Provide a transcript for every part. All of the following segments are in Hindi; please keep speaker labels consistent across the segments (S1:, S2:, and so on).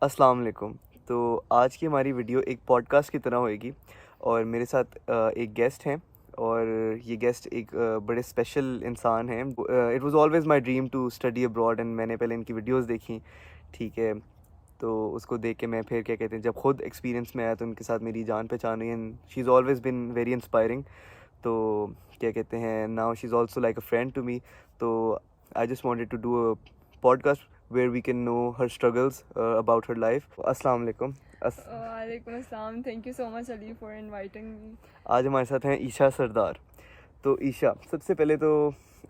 S1: अस्सलाम वालेकुम। तो आज की हमारी वीडियो एक पॉडकास्ट की तरह होएगी और मेरे साथ एक गेस्ट हैं और ये गेस्ट एक बड़े स्पेशल इंसान हैं। It was always my dream to study abroad and मैंने पहले इनकी वीडियोस देखी, ठीक है। तो उसको देख के मैं फिर क्या कहते हैं जब खुद एक्सपीरियंस में आया तो उनके साथ मेरी जान पहचान हुई and she is always been very inspiring. तो क्या कहते हैं now she is also like a friend to me. तो I just wanted to do a podcast where we can know her struggles about her life. Assalamu alaikum.
S2: वालेकुम अस्सलाम। Thank you so much Ali for inviting me.
S1: आज हमारे साथ हैं ईशा सरदार। तो ईशा, सबसे पहले तो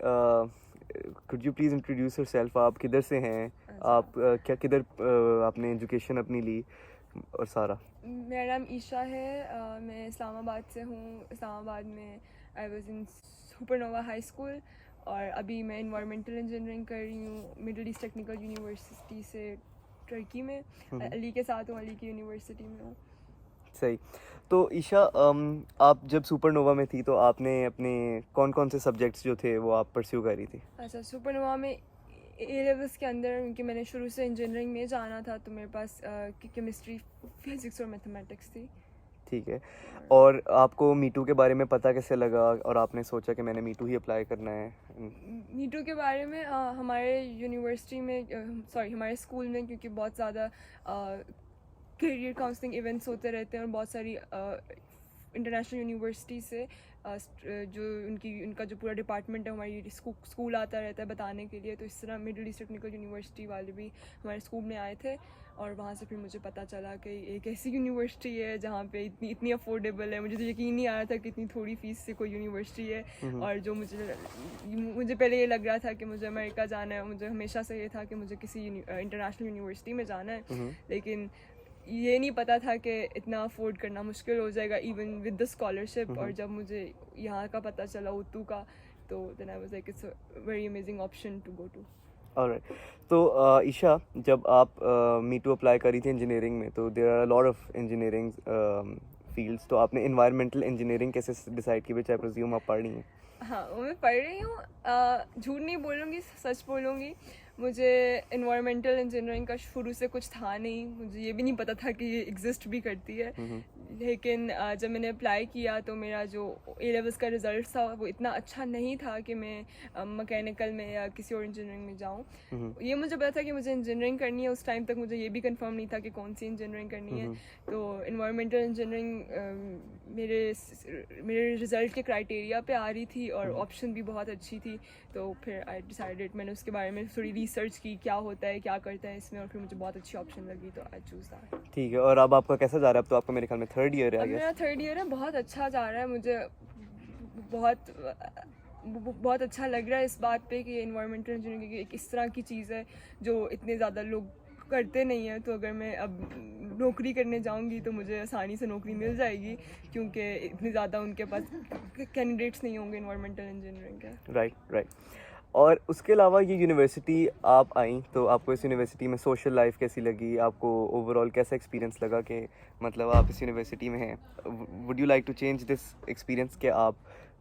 S1: could you please introduce yourself. आप किधर से हैं? आप क्या किधर आपने एजुकेशन अपनी ली और सारा?
S2: मेरा नाम ईशा है। मैं इस्लामाबाद से हूँ। इस्लामाबाद में I was in supernova high school और अभी मैं इन्वायरमेंटल इंजीनियरिंग कर रही हूँ मिडिल ईस्ट टेक्निकल यूनिवर्सिटी से टर्की में। अली के साथ हूँ, अली की यूनिवर्सिटी में हूँ।
S1: सही। तो ईशा, आप जब सुपरनोवा में थी तो आपने अपने कौन कौन से सब्जेक्ट्स जो थे वो आप परस्यू कर रही थी?
S2: अच्छा, सुपरनोवा में ए लेवल्स के अंदर, क्योंकि मैंने शुरू से इंजीनियरिंग में जाना था तो मेरे पास केमिस्ट्री, फिजिक्स और मैथमेटिक्स थी।
S1: ठीक है। और आपको मीटू के बारे में पता कैसे लगा और आपने सोचा कि मैंने मीटू ही अप्लाई करना है?
S2: मीटू के बारे में हमारे यूनिवर्सिटी में, सॉरी हमारे स्कूल में, क्योंकि बहुत ज़्यादा करियर काउंसलिंग इवेंट्स होते रहते हैं और बहुत सारी इंटरनेशनल यूनिवर्सिटी से जो उनका जो पूरा डिपार्टमेंट है हमारी स्कूल आता रहता है बताने के लिए। तो इस तरह मिडिल ईस्ट टेक्निकल यूनिवर्सिटी वाले भी हमारे स्कूल में आए थे और वहाँ से फिर मुझे पता चला कि एक ऐसी यूनिवर्सिटी है जहाँ पे इतनी अफोर्डेबल है। मुझे तो यकीन नहीं आ रहा था कि इतनी थोड़ी फीस से कोई यूनिवर्सिटी है। और जो मुझे पहले ये लग रहा था कि मुझे अमेरिका जाना है, मुझे हमेशा से ये था कि मुझे किसी इंटरनेशनल यूनिवर्सिटी में जाना है, लेकिन ये नहीं पता था कि इतना अफोर्ड करना मुश्किल हो जाएगा इवन विद द स्कॉलरशिप। और जब मुझे यहाँ का पता चला उतू का, तो then I was like it's a very amazing option to go to.
S1: Alright. तो ईशा, जब आप मीटू अप्लाई करी थी इंजीनियरिंग में तो there are a lot of engineering fields, तो आपने इन्वायरमेंटल इंजीनियरिंग कैसे डिसाइड की, विच आई प्रिज्यूम आप पढ़ रही हैं?
S2: हाँ, वो मैं पढ़ रही हूँ। झूठ नहीं बोलूँगी, सच बोलूँगी। मुझे इन्वायरमेंटल इंजीनियरिंग का शुरू से कुछ था नहीं, मुझे ये भी नहीं पता था कि ये एग्जिस्ट भी करती है। लेकिन जब मैंने अप्लाई किया तो मेरा जो ए लेवल्स का रिज़ल्ट था वो इतना अच्छा नहीं था कि मैं मैकेनिकल में या किसी और इंजीनियरिंग में जाऊँ। ये मुझे पता था कि मुझे इंजीनियरिंग करनी है। उस टाइम तक मुझे ये भी कंफर्म नहीं था कि कौन सी इंजीनियरिंग करनी है। तो इन्वायरमेंटल इंजीनियरिंग मेरे रिज़ल्ट के क्राइटेरिया पे आ रही थी और ऑप्शन भी बहुत अच्छी थी। तो फिर आई डिसाइडेड, मैंने उसके बारे में थोड़ी रिसर्च की, क्या होता है क्या करता है इसमें, और फिर मुझे बहुत अच्छी ऑप्शन लगी तो आई चूज़ दैट।
S1: ठीक है। और अब आपका कैसा जा रहा है? अब तो आपका मेरे ख्याल में थर्ड ईयर है,
S2: अब
S1: आई
S2: मेरा
S1: गेस।
S2: थर्ड ईयर है, बहुत अच्छा जा रहा है। मुझे बहुत बहुत अच्छा लग रहा है इस बात पे कि इन्वायरमेंटल इंजीनियरिंग एक इस तरह की चीज़ है जो इतने ज़्यादा लोग करते नहीं हैं। तो अगर मैं अब नौकरी करने जाऊंगी तो मुझे आसानी से नौकरी मिल जाएगी, क्योंकि इतने ज़्यादा उनके पास कैंडिडेट्स नहीं होंगे इन्वायरमेंटल इंजीनियरिंग के।
S1: Right, right. और उसके अलावा ये यूनिवर्सिटी आप आई तो आपको इस यूनिवर्सिटी में सोशल लाइफ कैसी लगी? आपको ओवरऑल कैसा एक्सपीरियंस लगा कि मतलब आप इस यूनिवर्सिटी में हैं? Would you like to change this experience? कि आप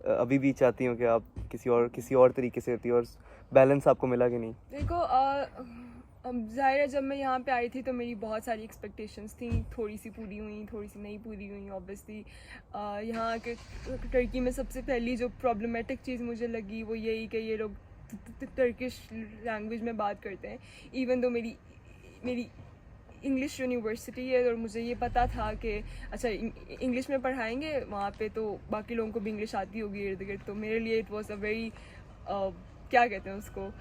S1: अभी भी चाहती हो कि आप किसी और तरीके से होती, और बैलेंस आपको मिला कि नहीं?
S2: देखो, अब ज़ाहिर है जब मैं यहाँ पे आई थी तो मेरी बहुत सारी एक्सपेक्टेशंस थी, थोड़ी सी पूरी हुई, थोड़ी सी नहीं पूरी हुई। ऑब्वियसली यहाँ के टर्की में सबसे पहली जो प्रॉब्लमेटिक चीज़ मुझे लगी वो यही कि ये लोग टर्किश लैंग्वेज में बात करते हैं। इवन दो मेरी मेरी इंग्लिश यूनिवर्सिटी है और मुझे ये पता था कि अच्छा इंग्लिश में पढ़ाएंगे वहाँ पे तो बाकी लोगों को भी इंग्लिश आती होगी इर्द गिर्द। तो मेरे लिए इट वॉज अ वेरी क्या कहते हैं उसको,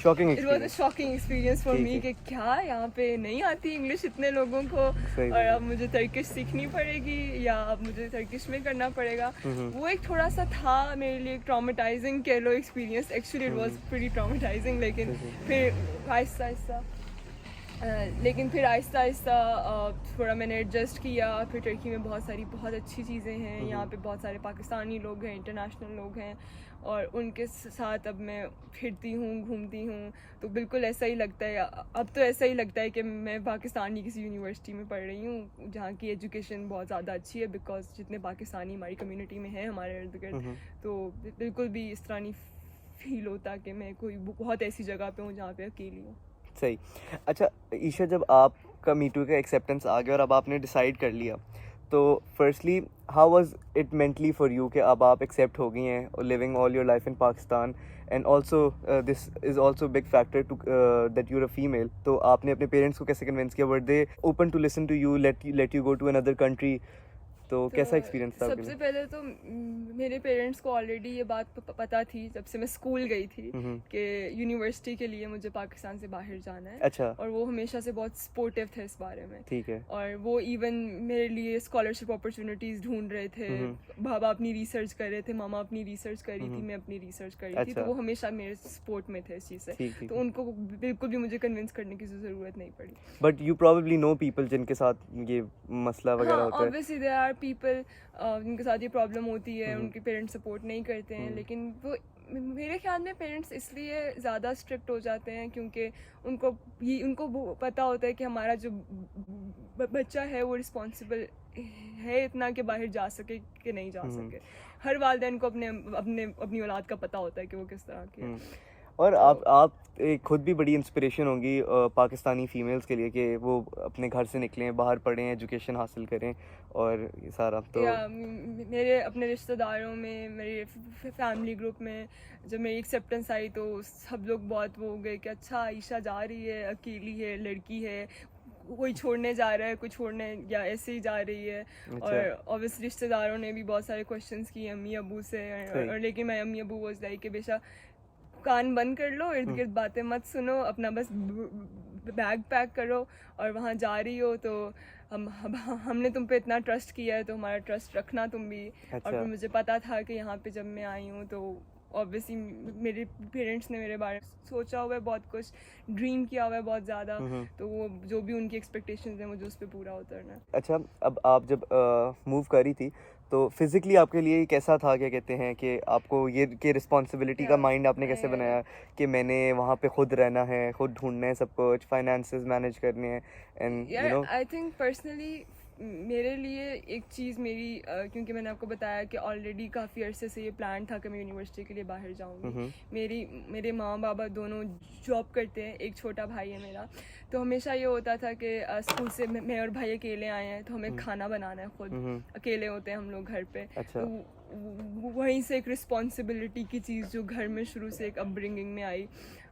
S1: shocking
S2: it was a
S1: experience.
S2: Shocking experience for
S1: ठीक
S2: मी
S1: है।
S2: कि क्या यहाँ पे नहीं आती इंग्लिश इतने लोगों को,
S1: सही
S2: और
S1: सही।
S2: अब मुझे तर्किश सीखनी पड़ेगी या अब मुझे तर्किश में करना पड़ेगा। वो एक थोड़ा सा था मेरे लिए ट्रॉमेटाइजिंग कह लो experience. Actually it was pretty traumatising, लेकिन फिर आहिस्ता आहिस्ता फिर आहिस्ता आहिस्ता थोड़ा मैंने एडजस्ट किया। फिर टर्की में बहुत सारी बहुत अच्छी चीज़ें हैं, यहाँ पे बहुत सारे पाकिस्तानी लोग हैं, इंटरनेशनल लोग हैं, और उनके साथ अब मैं फिरती हूँ, घूमती हूँ, तो बिल्कुल ऐसा ही लगता है। अब तो ऐसा ही लगता है कि मैं पाकिस्तान की किसी यूनिवर्सिटी में पढ़ रही हूँ जहाँ की एजुकेशन बहुत ज़्यादा अच्छी है, बिकॉज जितने पाकिस्तानी हमारी कम्युनिटी में हैं हमारे इर्द गिर्द, तो बिल्कुल भी इस तरह नहीं फील होता कि मैं कोई बहुत ऐसी जगह पे हूँ जहाँ पे अकेली हूँ।
S1: सही। अच्छा ईशा, जब आपका मीटू का एक्सेप्टेंस आ गया और अब आपने डिसाइड कर लिया, तो firstly how was it mentally for you कि अब आप एक्सेप्ट हो गई हैं और living all your life in Pakistan, and also this is also big factor to that you're a female, तो आपने अपने पेरेंट्स को कैसे कन्विंस किया? Were they open to listen to you, let you go to another country? तो
S2: तो
S1: कैसा एक्सपीरियंस था आपके
S2: सबसे
S1: लिए?
S2: पहले तो मेरे पेरेंट्स को ऑलरेडी ये बात पता थी जब से मैं स्कूल गई थी कि यूनिवर्सिटी के लिए मुझे पाकिस्तान से बाहर जाना है।
S1: अच्छा।
S2: और वो हमेशा से बहुत सपोर्टिव थे इस बारे में।
S1: ठीक है।
S2: और वो इवन मेरे लिए स्कॉलरशिप अपॉर्चुनिटीज़ ढूंढ रहे थे। बाबा अपनी रिसर्च कर रहे थे, मामा अपनी रिसर्च कर रही थी, मैं अपनी रिसर्च कर रही थी।
S1: अच्छा।
S2: तो वो हमेशा मेरे सपोर्ट में थे इस चीज़ से।
S1: ठीक ठीक।
S2: तो उनको बिल्कुल भी मुझे कन्विंस करने की ज़रूरत नहीं पड़ी।
S1: But you probably know people जिनके साथ ये मसला वगैरह
S2: हाँ,
S1: होता है।
S2: ऑब्वियसली देयर आर पीपल जिनके साथ ये प्रॉब्लम होती है, उनके पेरेंट्स सपोर्ट नहीं करते हैं। लेकिन वो मेरे ख्याल में पेरेंट्स इसलिए ज़्यादा स्ट्रिक्ट हो जाते हैं क्योंकि उनको पता होता है कि हमारा जो बच्चा है वो रिस्पॉन्सिबल है इतना कि बाहर जा सके कि नहीं जा सके। हर वालिदैन को अपनी औलाद का पता होता है कि वो किस तरह की है।
S1: और
S2: तो
S1: आप एक खुद भी बड़ी इंस्पिरेशन होंगी पाकिस्तानी फ़ीमेल्स के लिए कि वो अपने घर से निकलें, बाहर पढ़ें, एजुकेशन हासिल करें और ये सारा। तो
S2: या मेरे अपने रिश्तेदारों में, मेरे फैमिली ग्रुप में जब मेरी एक्सेप्टेंस आई तो सब लोग बहुत वो हो गए कि अच्छा आयशा जा रही है, अकेली है, लड़की है, कोई छोड़ने जा रहा है, कोई छोड़ने या ऐसे ही जा रही है। और ऑब्वियसली रिश्तेदारों ने भी बहुत सारे क्वेश्चंस किए अम्मी अबू से। और लेकिन मैं अम्मी अबू वाज लाइक कि बेशक कान बंद कर लो, इर्द गिर्द बातें मत सुनो, अपना बस बैग पैक करो और वहाँ जा रही हो तो हमने तुम पे इतना ट्रस्ट किया है तो हमारा ट्रस्ट रखना तुम भी। और फिर मुझे पता था कि यहाँ पे जब मैं आई हूँ तो ऑब्वियसली मेरे पेरेंट्स ने मेरे बारे में सोचा हुआ है, बहुत कुछ ड्रीम किया हुआ है बहुत ज़्यादा। तो वो जो भी उनकी एक्सपेक्टेशंस हैं मुझे उस पर पूरा उतरना है।
S1: अच्छा, अब आप जब मूव करी थी तो फिज़िकली आपके लिए कैसा था? क्या कहते हैं कि आपको ये कि रिस्पॉन्सिबिलिटी का माइंड आपने कैसे बनाया कि मैंने वहाँ पे खुद रहना है, खुद ढूंढना है सब कुछ, फाइनेंसेस मैनेज करने हैं, and you know?
S2: I think personally मेरे लिए एक चीज़ मेरी क्योंकि मैंने आपको बताया कि ऑलरेडी काफ़ी अरसे से ये प्लान था कि मैं यूनिवर्सिटी के लिए बाहर जाऊंगी। मेरे माँ बाबा दोनों जॉब करते हैं, एक छोटा भाई है मेरा। तो हमेशा ये होता था कि स्कूल से मैं और भाई अकेले आए हैं तो हमें खाना बनाना है खुद, अकेले होते हैं हम लोग घर पे।
S1: अच्छा।
S2: तो वहीं से एक रिस्पॉन्सिबिलिटी की चीज़ जो घर में शुरू से एक अपब्रिंगिंग में आई।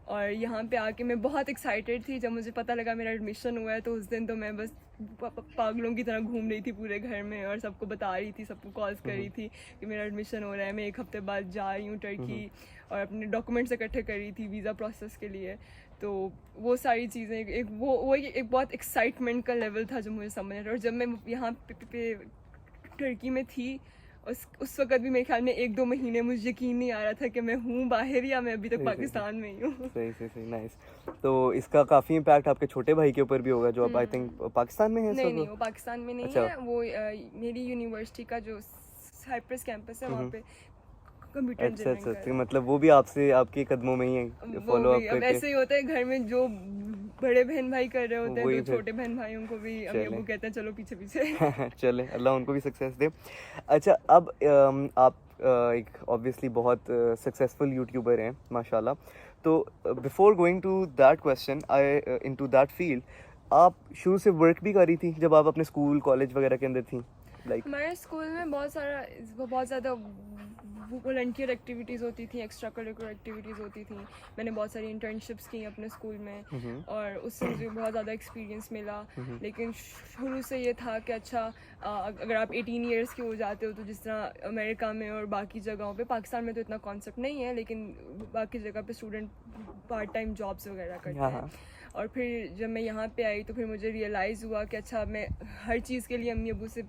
S2: और यहाँ पे आके मैं बहुत एक्साइटेड थी जब मुझे पता लगा मेरा एडमिशन हुआ है। तो उस दिन तो मैं बस पागलों की तरह घूम रही थी पूरे घर में और सबको बता रही थी, सबको कॉल्स कर रही थी कि मेरा एडमिशन हो रहा है, मैं 1 हफ्ते बाद जा रही हूँ टर्की। और अपने डॉक्यूमेंट्स इकट्ठे कर रही थी वीज़ा प्रोसेस के लिए। तो वो सारी चीज़ें एक बहुत एक्साइटमेंट का लेवल था जो मुझे समझ रहा। और जब मैं यहाँ पे टर्की में थी उस वक्त भी मेरे ख्याल में 1-2 महीने मुझे यकीन नहीं आ रहा था कि मैं हूँ बाहर या मैं अभी तक पाकिस्तान में ही हूँ।
S1: सही नाइस। तो इसका काफ़ी इम्पैक्ट आपके छोटे भाई के ऊपर भी होगा जो अब आई थिंक पाकिस्तान में है।
S2: नहीं, वो पाकिस्तान में नहीं है। वो मेरी यूनिवर्सिटी का जो साइप्रस कैंपस है वहाँ पे कंप्यूटर इंजीनियरिंग कर रहा है।
S1: मतलब वो भी आपसे आपके कदमों में ही है, फॉलो अप
S2: अब ऐसे ही होता है घर में, जो बड़े बहन भाई कर रहे होते हैं तो छोटे बहन भाइयों को भी अम्मी अब्बू कहते हैं चलो पीछे पीछे।
S1: चले, अल्लाह उनको भी सक्सेस दे। अच्छा, अब आप एक ऑब्वियसली बहुत सक्सेसफुल यूट्यूबर हैं माशाल्लाह। तो before going to that question into that field, आप शुरू से वर्क भी करी थी जब आप अपने स्कूल कॉलेज वगैरह के अंदर थी?
S2: हमारे स्कूल में बहुत ज़्यादा वॉलंटियर एक्टिविटीज़ होती थी, एक्स्ट्रा करिकुलर एक्टिविटीज़ होती थी। मैंने बहुत सारी इंटर्नशिप्स की अपने स्कूल में और उससे मुझे बहुत ज़्यादा एक्सपीरियंस मिला। लेकिन शुरू से ये था कि अच्छा अगर आप 18 ईयर्स के हो जाते हो तो जिस तरह अमेरिका में और बाकी जगहों पे, पाकिस्तान में तो इतना कॉन्सेप्ट नहीं है लेकिन बाकी जगह पे स्टूडेंट पार्ट टाइम जॉब्स वगैरह करते हैं। और फिर जब मैं यहाँ पे आई तो फिर मुझे रियलाइज़ हुआ कि अच्छा मैं हर चीज़ के लिए अम्मी अबू से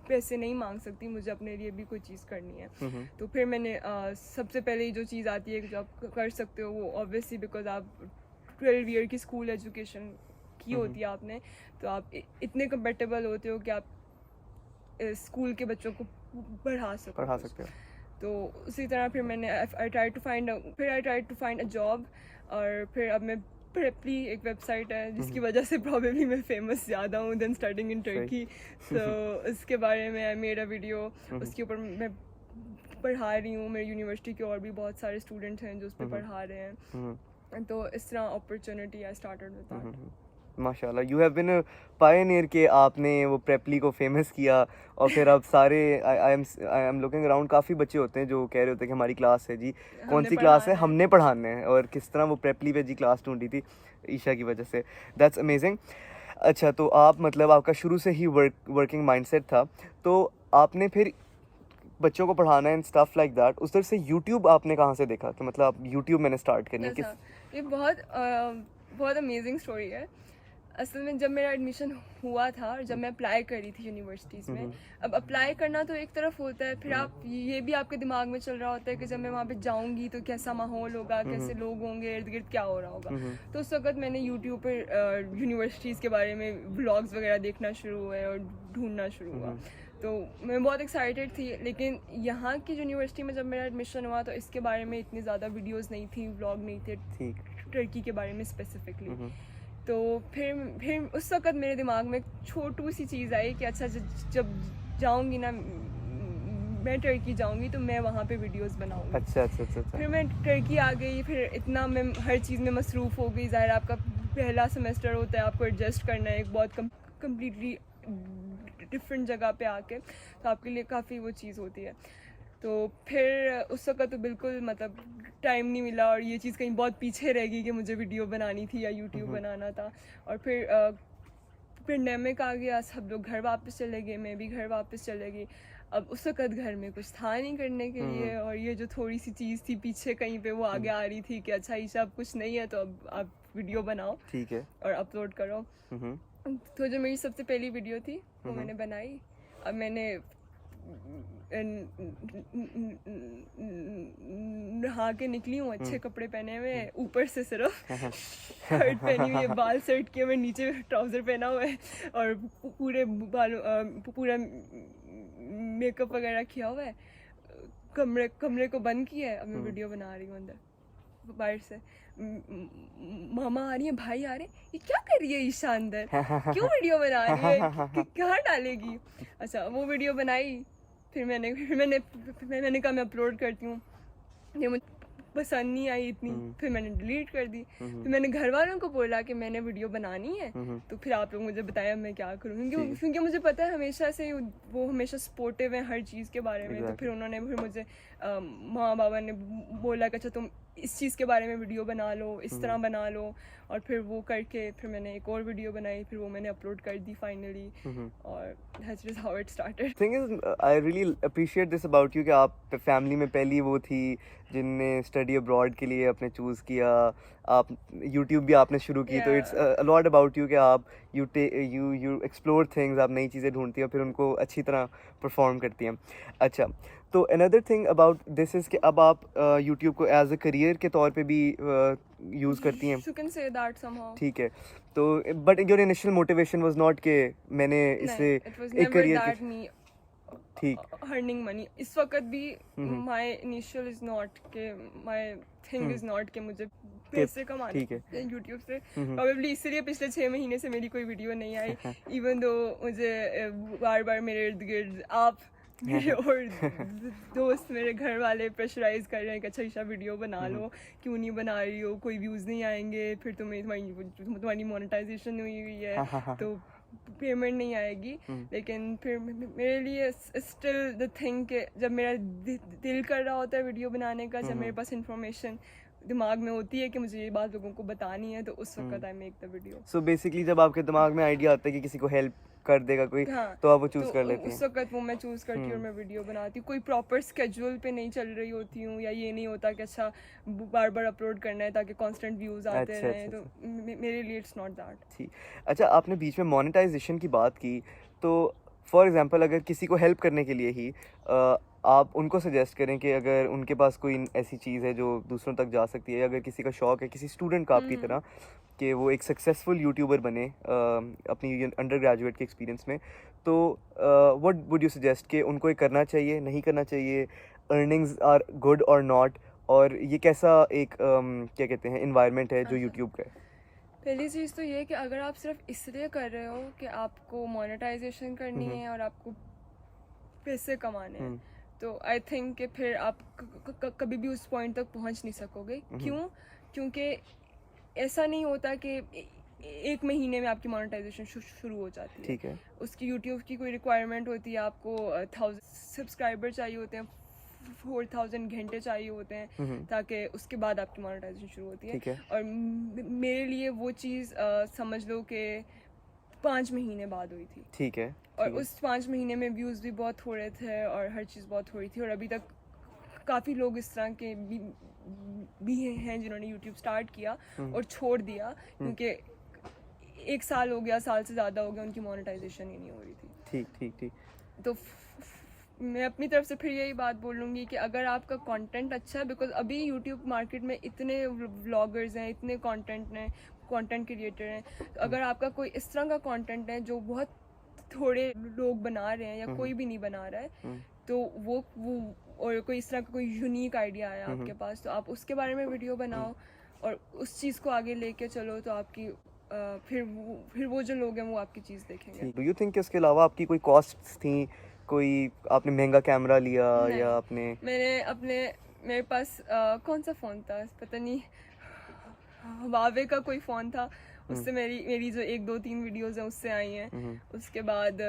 S2: पैसे नहीं मांग सकती, मुझे अपने लिए भी कोई चीज़ करनी है। तो फिर मैंने सबसे पहले जो चीज़ आती है कि जो आप कर सकते हो वो ऑब्वियसली बिकॉज आप 12 ईयर की स्कूल एजुकेशन की होती है आपने, तो आप इतने कंफर्टेबल होते हो कि आप स्कूल के बच्चों को पढ़ा सकते हो। तो उसी तरह फिर मैंने I try to find a job. और फिर अब मैं प्रेपली एक वेबसाइट है जिसकी वजह से प्रॉबेबली मैं फेमस ज़्यादा हूँ देन स्टडिंग इन टर्की। तो उसके बारे में आई मेड अ वीडियो, उसके ऊपर मैं पढ़ा रही हूँ। मेरी यूनिवर्सिटी के और भी बहुत सारे स्टूडेंट हैं जो उस पर पढ़ा रहे हैं। तो इस तरह opportunity I started with that.
S1: माशाल्लाह, you have been a pioneer के आपने वो प्रेपली को फेमस किया और फिर अब सारे आई एम लुकिंग अराउंड, काफ़ी बच्चे होते हैं जो कह रहे होते हैं कि हमारी क्लास है जी, कौन
S2: हमने
S1: सी क्लास है,
S2: पढ़ाना है।
S1: हमने पढ़ाना है, और किस तरह वो प्रेपली पे जी क्लास ढूंढी थी ईशा की वजह से। That's amazing. अच्छा, तो आप मतलब आपका शुरू से ही वर्किंग माइंडसेट था, तो आपने फिर बच्चों को पढ़ाना एंड स्टफ लाइक दैट, उधर से यूट्यूब आपने कहाँ से देखा कि मतलब आप यूट्यूब मैंने स्टार्ट करनी है, किस?
S2: अच्छा, ये बहुत अमेजिंग स्टोरी है। असल में जब मेरा एडमिशन हुआ था और जब मैं अप्लाई करी थी यूनिवर्सिटीज़ में, अब अप्लाई करना तो एक तरफ होता है, फिर आप ये भी आपके दिमाग में चल रहा होता है कि जब मैं वहाँ पे जाऊँगी तो कैसा माहौल होगा, कैसे लोग होंगे, इर्द गिर्द क्या हो रहा होगा। तो उस वक्त मैंने यूट्यूब पर यूनिवर्सिटीज़ के बारे में व्लॉग्स वगैरह देखना शुरू हुए और ढूंढना शुरू हुआ। तो मैं बहुत एक्साइटेड थी, लेकिन यहाँ की यूनिवर्सिटी में जब मेरा एडमिशन हुआ तो इसके बारे में इतनी ज़्यादा वीडियोस नहीं थी, व्लॉग नहीं थे टर्की के बारे में स्पेसिफिकली। तो फिर उस वक़्त मेरे दिमाग में एक छोटू सी चीज़ आई कि अच्छा, जब जाऊँगी ना मैं टर्की जाऊँगी तो मैं वहाँ पे वीडियोस बनाऊँगी।
S1: अच्छा अच्छा अच्छा अच्छा।
S2: फिर मैं टर्की आ गई, फिर इतना मैं हर चीज़ में मसरूफ़ हो गई। ज़ाहिर आपका पहला सेमेस्टर होता है, आपको एडजस्ट करना है एक बहुत कम्प्लीटली डिफरेंट जगह पे आके, तो आपके लिए काफ़ी वो चीज़ होती है। तो फिर उस वक्त तो बिल्कुल मतलब टाइम नहीं मिला और ये चीज़ कहीं बहुत पीछे रह गई कि मुझे वीडियो बनानी थी या यूट्यूब बनाना था। और फिर पेंडेमिक आ गया, सब लोग घर वापस चले गए, मैं भी घर वापस चले गई। अब उस वक्त घर में कुछ था नहीं करने के लिए, और ये जो थोड़ी सी चीज़ थी पीछे कहीं पे वो आगे आ रही थी कि अच्छा ईशा अब कुछ नहीं है तो अब आप वीडियो बनाओ,
S1: ठीक है,
S2: और अपलोड करो। तो जो मेरी सबसे पहली वीडियो थी वो मैंने बनाई। अब मैंने नहा के निकली हूँ, अच्छे कपड़े पहने हुए, ऊपर से सिर्फ शर्ट पहनी हुई है, बाल सेट किए हुए, नीचे ट्राउज़र पहना हुआ है, और पूरे बालों पूरा मेकअप वगैरह किया हुआ है, कमरे को बंद किया है। अब मैं वीडियो बना रही हूँ अंदर, बाहर से मामा आ रही है, भाई आ रहे हैं, ये क्या कर रही है ईशा अंदर, क्यों वीडियो बना रही है, कहाँ डालेगी। अच्छा, वो वीडियो बनाई, फिर मैंने कहा मैं अपलोड करती हूँ, ये मुझे पसंद नहीं आई इतनी, फिर मैंने डिलीट कर दी। फिर मैंने घर वालों को बोला कि मैंने वीडियो बनानी है, तो फिर आप लोग मुझे बताया मैं क्या करूँ, क्योंकि मुझे पता है हमेशा से वो हमेशा सपोर्टिव है हर चीज़ के बारे में। तो फिर उन्होंने फिर मुझे माँ बाबा ने बोला कि अच्छा तुम इस चीज़ के बारे में वीडियो बना लो, इस तरह बना लो, और फिर वो करके फिर मैंने एक और वीडियो बनाई, फिर वो मैंने अपलोड कर दी फाइनली, और that's just how it started.
S1: Thing is, I really appreciate this about you कि आप फैमिली में पहली वो थी जिनने स्टडी अब्रॉड के लिए अपने चूज़ किया, आप यूट्यूब भी आपने शुरू की, तो it's a lot about you कि आप यू एक्सप्लोर थिंग्स, आप नई चीज़ें ढूंढती हैं फिर उनको अच्छी तरह परफॉर्म करती हैं। अच्छा, तो another thing about this is कि अब आप यूट्यूब को एज अ करियर के तौर पे भी यूज़ करती हैं,
S2: You can say that somehow.
S1: ठीक है। तो but your initial motivation was not कि मैंने इससे
S2: नहीं, it was
S1: एक
S2: never
S1: करियर के,
S2: that me
S1: ठीक,
S2: earning money. इस वक्त भी my initial is not के my thing is not कि मुझे पैसे कमाने
S1: ठीक है,
S2: हैं यूट्यूब से। Probably इसलिए पिछले 6 महीने से मेरी कोई वीडियो नहीं आई, इवन दो मुझे बार बार मेरे इर्द गिर्द आप मेरे और दोस्त, मेरे घर वाले प्रेशराइज कर रहे हैं कि अच्छा ईशा वीडियो बना लो, क्यों नहीं बना रही हो, कोई व्यूज़ नहीं आएंगे, फिर तुम्हारी मोनेटाइजेशन हुई है तो पेमेंट नहीं आएगी। लेकिन फिर मेरे लिए स्टिल द थिंग कि जब मेरा दिल कर रहा होता है वीडियो बनाने का, जब मेरे पास इंफॉर्मेशन दिमाग में होती है कि मुझे ये बात लोगों को बतानी है, तो उस वक्त I make the video.
S1: So basically जब आपके दिमाग में आइडिया आता है कि किसी को हेल्प कर देगा कोई,
S2: हाँ,
S1: तो आप वो चूज़
S2: तो
S1: कर लेते
S2: उस
S1: हैं।
S2: वक्त वो मैं चूज़ करती हूँ और मैं वीडियो बनाती हूँ। कोई प्रॉपर स्केड्यूल पे नहीं चल रही होती हूँ, या ये नहीं होता कि अच्छा बार बार अपलोड करना है ताकि कांस्टेंट व्यूज़ आते
S1: अच्छा
S2: रहें,
S1: अच्छा
S2: तो
S1: अच्छा,
S2: मेरे लिए इट्स नॉट दैट।
S1: ठीक। अच्छा, आपने बीच में मोनेटाइजेशन की बात की, तो फॉर एग्जांपल अगर किसी को हेल्प करने के लिए ही आप उनको सजेस्ट करें कि अगर उनके पास कोई ऐसी चीज़ है जो दूसरों तक जा सकती है, अगर किसी का शौक़ है, किसी स्टूडेंट का आपकी तरह, कि वो एक सक्सेसफुल यूट्यूबर बने अपनी अंडर ग्रेजुएट के एक्सपीरियंस में, तो व्हाट वुड यू सजेस्ट कि उनको ये करना चाहिए, नहीं करना चाहिए, अर्निंग्स आर गुड और नॉट, और ये कैसा एक क्या कहते हैं एनवायरनमेंट है जो यूट्यूब का है?
S2: पहली चीज़ तो ये कि अगर आप सिर्फ इसलिए कर रहे हो कि आपको मोनेटाइजेशन करनी है और आपको पैसे कमाने हैं, तो आई थिंक कि फिर आप कभी भी उस पॉइंट तक पहुंच नहीं सकोगे। क्यों? क्योंकि ऐसा नहीं होता कि एक महीने में आपकी मोनेटाइजेशन शुरू हो जाती है।
S1: ठीक है।
S2: उसकी यूट्यूब की कोई रिक्वायरमेंट होती है, आपको 1000 सब्सक्राइबर चाहिए होते हैं, 4000 घंटे चाहिए होते हैं, ताकि उसके बाद आपकी मोनेटाइजेशन शुरू होती है।
S1: ठीक है।
S2: और मेरे लिए वो चीज़ समझ लो कि 5 महीने बाद हुई थी।
S1: ठीक है।
S2: और उस 5 महीने में व्यूज़ भी बहुत हो रहे थे और हर चीज़ बहुत हो रही थी, और अभी तक काफ़ी लोग इस तरह के भी हैं जिन्होंने यूट्यूब स्टार्ट किया और छोड़ दिया, क्योंकि 1 साल हो गया, साल से ज़्यादा हो गया, उनकी मोनेटाइजेशन ही नहीं हो रही थी।
S1: ठीक ठीक ठीक।
S2: तो मैं अपनी तरफ से फिर यही बात बोलूँगी कि अगर आपका कंटेंट अच्छा है, बिकॉज अभी यूट्यूब मार्केट में इतने व्लॉगर्स हैं, इतने कंटेंट क्रिएटर हैं, तो अगर आपका कोई इस तरह का कंटेंट है जो बहुत थोड़े लोग बना रहे हैं या कोई भी नहीं बना रहा है, तो वो और कोई इस तरह का कोई यूनिक आइडिया है आपके पास, तो आप उसके बारे में वीडियो बनाओ और उस चीज़ को आगे लेके चलो, तो आपकी फिर वो जो लोग हैं वो आपकी चीज़ देखेंगे।
S1: डू यू थिंक कि उसके अलावा आपकी कोई कॉस्ट्स थी, कोई आपने महंगा कैमरा लिया या आपने
S2: मेरे पास कौन सा फ़ोन था, पता नहीं, हुआवे का कोई फ़ोन था, उससे मेरी जो 1-2-3 वीडियोज़ हैं उससे आई हैं। उसके बाद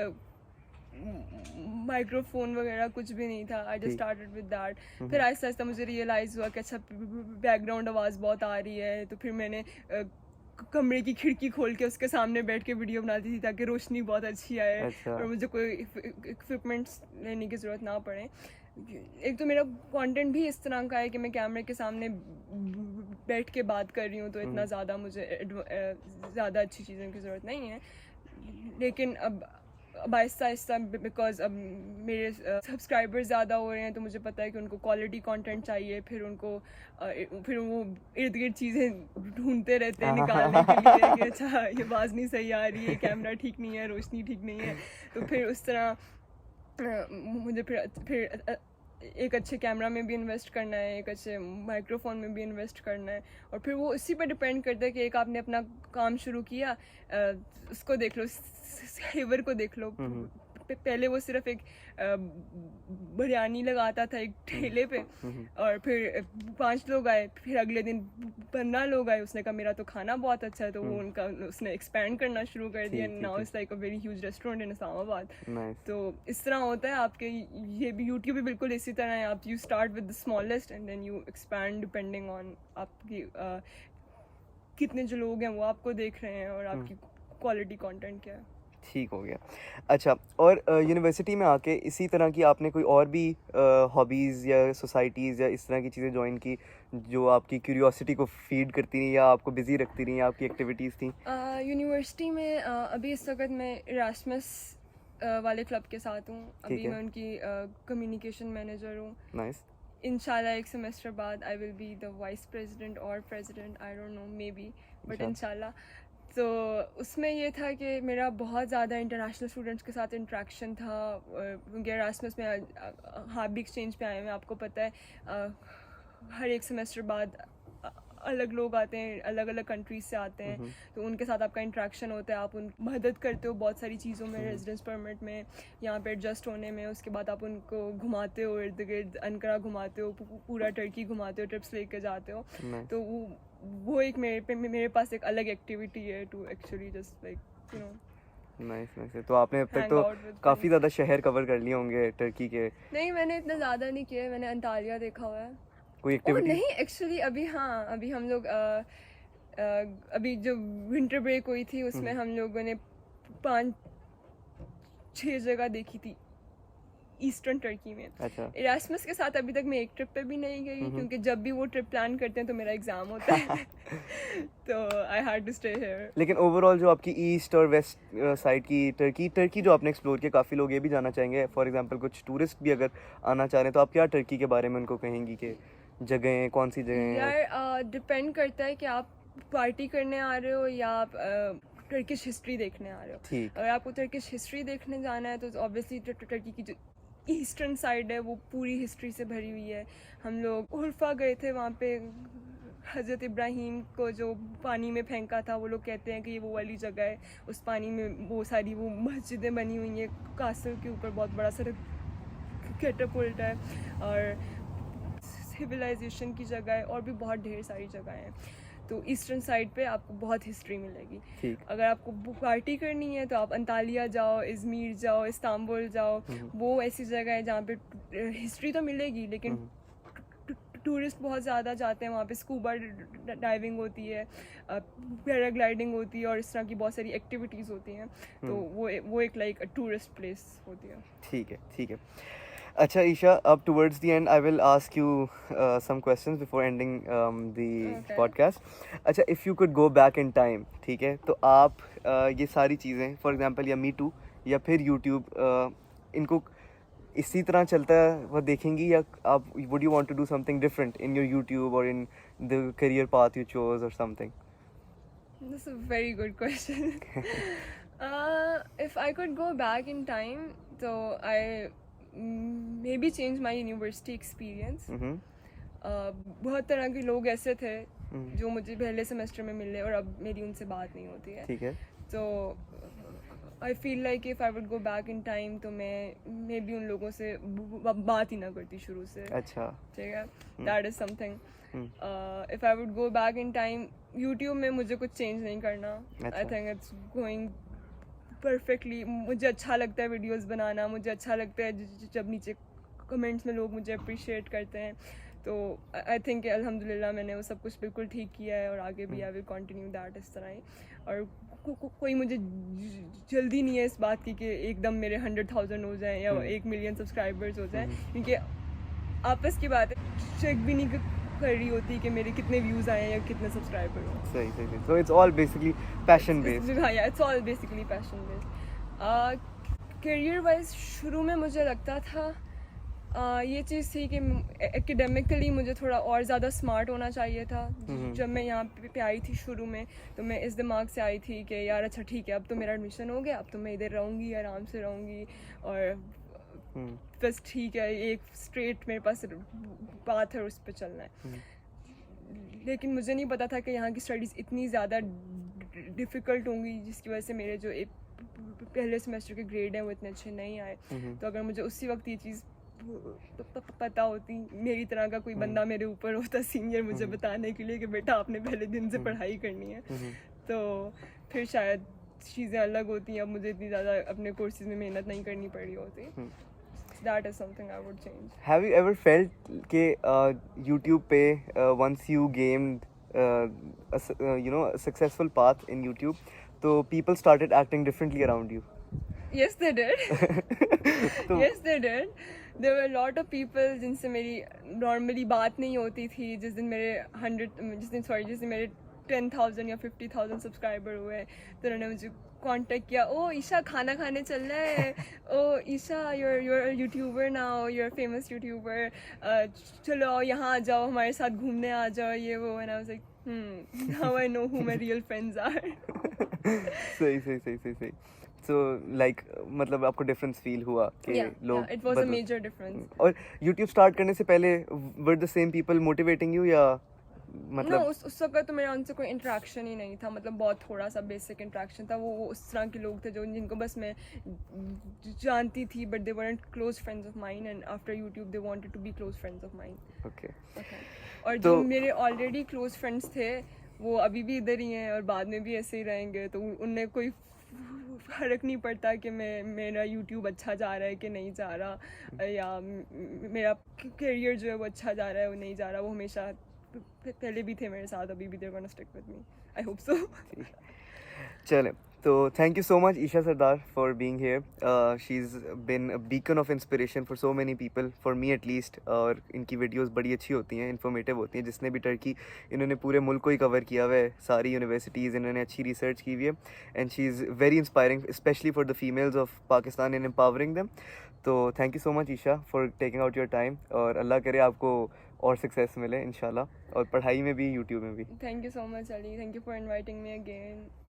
S2: माइक्रोफोन वगैरह कुछ भी नहीं था। I just started with that. फिर आहिस्ता आहिस्ता मुझे रियलाइज़ हुआ कि अच्छा बैकग्राउंड आवाज़ बहुत आ रही है, तो फिर मैंने कमरे की खिड़की खोल के उसके सामने बैठ के वीडियो बनाती थी ताकि रोशनी बहुत अच्छी आए।
S1: अच्छा।
S2: और मुझे कोई इक्विपमेंट्स लेने की ज़रूरत ना पड़े। एक तो मेरा कंटेंट भी इस तरह का है कि मैं कैमरे के सामने बैठ के बात कर रही हूँ, तो इतना ज़्यादा मुझे ज़्यादा अच्छी चीज़ों की ज़रूरत नहीं है। लेकिन अब आहिस्ता आहिस्ता, बिकॉज अब मेरे सब्सक्राइबर्स ज़्यादा हो रहे हैं, तो मुझे पता है कि उनको क्वालिटी कंटेंट चाहिए, फिर वो इर्द गिर्द चीज़ें ढूंढते रहते हैं निकालने के लिए कि अच्छा ये आवाज़ नहीं सही आ रही है, कैमरा ठीक नहीं है, रोशनी ठीक नहीं है। तो फिर उस तरह मुझे फिर एक अच्छे कैमरा में भी इन्वेस्ट करना है, एक अच्छे माइक्रोफोन में भी इन्वेस्ट करना है, और फिर वो इसी पर डिपेंड करता है कि एक आपने अपना काम शुरू किया, उसको देख लो, सेवर को देख लो। पहले वो सिर्फ एक बिरयानी लगाता था एक ठेले पे, और फिर 5 लोग आए, फिर अगले दिन 15 लोग आए, उसने कहा मेरा तो खाना बहुत अच्छा है, तो वो उसने एक्सपैंड करना शुरू कर दिया। Now it's like a very huge restaurant in Islamabad. तो इस तरह होता है आपके, ये भी यूट्यूब भी बिल्कुल इसी तरह है। आप you start with the smallest and then you expand depending on आपकी कितने जो लोग हैं वो आपको देख रहे हैं और आपकी क्वालिटी कंटेंट क्या है।
S1: ठीक हो गया। अच्छा, और यूनिवर्सिटी में आके इसी तरह की आपने कोई और भी हॉबीज़ या सोसाइटीज़ या इस तरह की चीज़ें ज्वाइन की जो आपकी क्यूरियोसिटी को फीड करती रही या आपको बिजी रखती रही, आपकी एक्टिविटीज़ थी?
S2: यूनिवर्सिटी में अभी इस वक्त मैं इरास्मस वाले क्लब के साथ हूँ। अभी मैं उनकी कम्युनिकेशन मैनेजर हूँ।
S1: नाइस।
S2: इंशाल्लाह एक सेमेस्टर बाद I will be the vice president और president, I don't know, maybe, but इंशाल्लाह। तो उसमें ये था कि मेरा बहुत ज़्यादा इंटरनेशनल स्टूडेंट्स के साथ इंट्रैक्शन था, क्योंकि एरास्मस में हाँ भी एक्सचेंज पे आए हैं, आपको पता है हर एक सेमेस्टर बाद अलग लोग आते हैं, अलग अलग कंट्रीज से आते हैं, तो उनके साथ आपका इंट्रैक्शन होता है, आप उन मदद करते हो बहुत सारी चीज़ों में, रेजिडेंस परमिट में, यहाँ पे एडजस्ट होने में। उसके बाद आप उनको घुमाते हो, इर्द गिर्द अनकरा घुमाते हो, पूरा टर्की घुमाते हो, ट्रिप्स लेके जाते हो। तो वो एक मेरे पास एक अलग एक्टिविटी है to actually just like you know.
S1: Nice. तो आपने अब तक तो काफ़ी ज़्यादा शहर कवर कर लिए होंगे टर्की के।
S2: नहीं, मैंने इतना ज़्यादा नहीं किया, मैंने अंटालिया देखा हुआ है।
S1: कोई एक्टिविटी?
S2: नहीं, एक्चुअली अभी हम लोग अभी जो विंटर ब्रेक हुई थी उसमें हम लोगों ने 5-6 जगह देखी थी ईस्टर्न टर्की में।
S1: अच्छा।
S2: इरास्मस के साथ अभी तक मैं एक ट्रिप पे भी नहीं गई, क्योंकि जब भी वो ट्रिप प्लान करते हैं तो मेरा एग्जाम होता है तो I had to stay here.
S1: लेकिन ओवरऑल जो आपकी ईस्ट और वेस्ट साइड की टर्की जो आपने एक्सप्लोर किया, काफ़ी लोग ये भी जानना चाहेंगे, फॉर एग्जांपल कुछ टूरिस्ट भी अगर आना चाह रहे हैं, तो आप क्या टर्की के बारे में उनको कहेंगी कि जगहें कौन सी जगहें हैं?
S2: यार डिपेंड करता है कि आप पार्टी करने आ रहे हो या आप टर्किश हिस्ट्री देखने आ रहे हो।
S1: ठीक।
S2: अगर आपको टर्किश हिस्ट्री देखने जाना है तो ऑब्वियसली टर्की की जो ईस्टर्न साइड है वो पूरी हिस्ट्री से भरी हुई है। हम लोग उर्फा गए थे, वहाँ पे हज़रत इब्राहीम को जो पानी में फेंका था, वो लोग कहते हैं कि ये वो वाली जगह है। उस पानी में वो सारी वो मस्जिदें बनी हुई हैं, कासल के ऊपर बहुत बड़ा सा कैटापुल्ट है, और सिविलाइजेशन की जगह है, और भी बहुत ढेर सारी जगह हैं। तो ईस्टर्न साइड पे आपको बहुत हिस्ट्री मिलेगी।
S1: ठीक।
S2: अगर आपको पार्टी करनी है तो आप अंतालिया जाओ, इज़मीर जाओ, इस्तांबुल जाओ, वो ऐसी जगह है जहाँ पे हिस्ट्री तो मिलेगी लेकिन टूरिस्ट बहुत ज़्यादा जाते हैं वहाँ पे। स्कूबा डाइविंग होती है, पैराग्लाइडिंग होती है और इस तरह की बहुत सारी एक्टिविटीज़ होती हैं, तो वो एक लाइक टूरिस्ट प्लेस होती है।
S1: ठीक है, ठीक है। अच्छा ईशा, अब towards the end I will ask you some questions before ending the
S2: Okay.
S1: Podcast. अच्छा, if you could go back in time, ठीक है, तो आप ये सारी चीज़ें फॉर एग्जांपल या मी टू या फिर यूट्यूब, इनको इसी तरह चलता है वो देखेंगी या आप would you want to do something different in your YouTube और in the career path you chose और something?
S2: That's a very good question. If I could go back in time, so I maybe change my university experience. बहुत तरह के लोग ऐसे थे जो मुझे पहले सेमेस्टर में मिले और अब मेरी उनसे बात नहीं होती है।
S1: ठीक है।
S2: तो I feel like if I would go back in time तो मैं मे बी उन लोगों से बात ही ना करती शुरू से।
S1: अच्छा।
S2: ठीक है, that is something. If I would go back in time, YouTube में मुझे कुछ चेंज नहीं करना। I think it's going perfectly. मुझे अच्छा लगता है वीडियोस बनाना, मुझे अच्छा लगता है जब नीचे कमेंट्स में लोग मुझे अप्रिशिएट करते हैं, तो आई थिंक अल्हम्दुलिल्लाह मैंने वो सब कुछ बिल्कुल ठीक किया है और आगे भी आई विल कंटिन्यू दैट इस तरह ही। और कोई मुझे जल्दी नहीं है इस बात की कि एकदम मेरे 100,000 हो जाएं या 1 मिलियन सब्सक्राइबर्स हो जाएं, क्योंकि आपस की बात है, चेक भी नहीं कर रही होती कि मेरे कितने व्यूज़ आए या कितने सब्सक्राइबर हो।
S1: सही सही। So it's all basically passion based.
S2: हाँ, it's all basically passion based. Career wise शुरू में मुझे लगता था ये चीज़ थी कि एकेडमिकली मुझे थोड़ा और ज़्यादा स्मार्ट होना चाहिए था। जब मैं यहाँ पे आई थी शुरू में, तो मैं इस दिमाग से आई थी कि यार अच्छा ठीक है, अब तो मेरा एडमिशन हो गया, अब तो मैं इधर रहूँगी, आराम से रहूँगी और बस ठीक है, एक स्ट्रेट मेरे पास बात है, उस पर चलना है। लेकिन मुझे नहीं पता था कि यहाँ की स्टडीज़ इतनी ज़्यादा डिफ़िकल्ट होंगी जिसकी वजह से मेरे जो पहले सेमेस्टर के ग्रेड हैं वो इतने अच्छे नहीं आए। तो अगर मुझे उसी वक्त ये चीज़ पता होती, मेरी तरह का कोई बंदा मेरे ऊपर होता सीनियर मुझे बताने के लिए कि बेटा आपने पहले दिन से पढ़ाई करनी है, तो फिर शायद चीज़ें अलग होती। अब मुझे इतनी ज़्यादा अपने कोर्सेज में मेहनत नहीं करनी पड़ी होती। That is something I would change.
S1: Have you ever felt कि YouTube पे once you gained a successful path in YouTube, तो people started acting differently around you?
S2: Yes, they did. Yes, they did. There were a lot of people जिनसे मेरी normally बात नहीं होती थी। जिस दिन मेरे 10,000 या 50,000 सब्सक्राइबर हुए तो उन्होंने मुझे कांटेक्ट किया, ओ ईशा खाना खाने चलना है, oh Isha you're a YouTuber now, you're a famous YouTuber, चलो यहाँ आ जाओ, हमारे साथ घूमने आ जाओ, ये वो। and I was like now I know who my real friends are.
S1: सही। So like मतलब आपको डिफरेंस फील हुआ कि लोग
S2: it was a major difference.
S1: और YouTube स्टार्ट करने से पहले were the same people motivating you या मतलब?
S2: No, उस वक्त तो मेरा उनसे कोई इंटरेक्शन ही नहीं था, मतलब बहुत थोड़ा सा बेसिक इंटरेक्शन था। वो उस तरह के लोग थे जिनको बस मैं जानती थी, but they weren't close friends of mine, and after YouTube they wanted to be close friends of mine.
S1: Okay.
S2: और जो मेरे ऑलरेडी क्लोज फ्रेंड्स थे वो अभी भी इधर ही हैं और बाद में भी ऐसे ही रहेंगे, तो उनमें कोई फ़र्क नहीं पड़ता कि मेरा YouTube अच्छा जा रहा है कि नहीं जा रहा, या मेरा करियर जो है वो अच्छा जा रहा है वो नहीं जा रहा। वो हमेशा पहले भी थे मेरे साथ, अभी भी they're gonna stick with me. I hope so.
S1: चले, तो thank you so much Isha Sardar for being here. She is been a beacon of inspiration for so many people, for me at least. और इनकी वीडियोस बड़ी अच्छी होती हैं, इन्फॉर्मेटिव होती हैं। जिसने भी टर्की, इन्होंने पूरे मुल्क को ही कवर किया हुआ है, सारी यूनिवर्सिटीज़ इन्होंने अच्छी रिसर्च की हुई है, and she is very inspiring specially for the females of Pakistan in empowering them. तो thank you so much Isha for taking out your time, और अल्लाह करे आपको और सक्सेस मिले इंशाल्लाह, और पढ़ाई में भी यूट्यूब में भी।
S2: Thank you so much, Ali. Thank you for inviting me again.